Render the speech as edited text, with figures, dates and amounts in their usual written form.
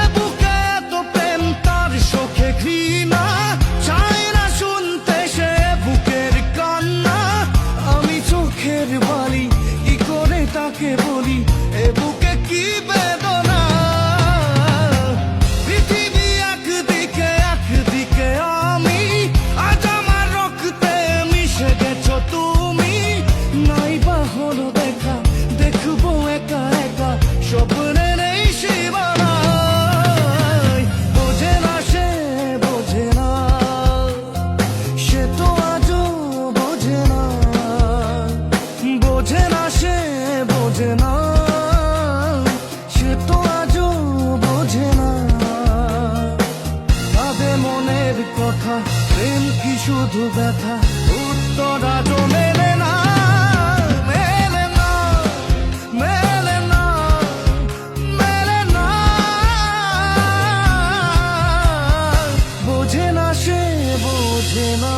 এ বুকে এত প্রেম তার চোখে ঘৃণা, চায় না শুনতে সে বুকের কান্না। আমি চোখের বালি কি করে তাকে বলি, এ বুকে কি বেদনা। পৃথিবী একদিকে একদিকে আমি, আজ আমার রক্তে মিশে গেছো তুমি। নাই বা হলো দেখা, দেখবো একা একা স্বপ্নে নেই সীমানা। বোঝে না সে বোঝে না, সে তো আজও বোঝে না। বোঝে না সে বোঝে না, সে তো আজও বোঝে না। ভাবে মনের কথা, প্রেম কি শুধু ব্যথা, উত্তর আজও মেলে না। মেলে না, মেলে না, মেলে না। বোঝে না সে বোঝে না।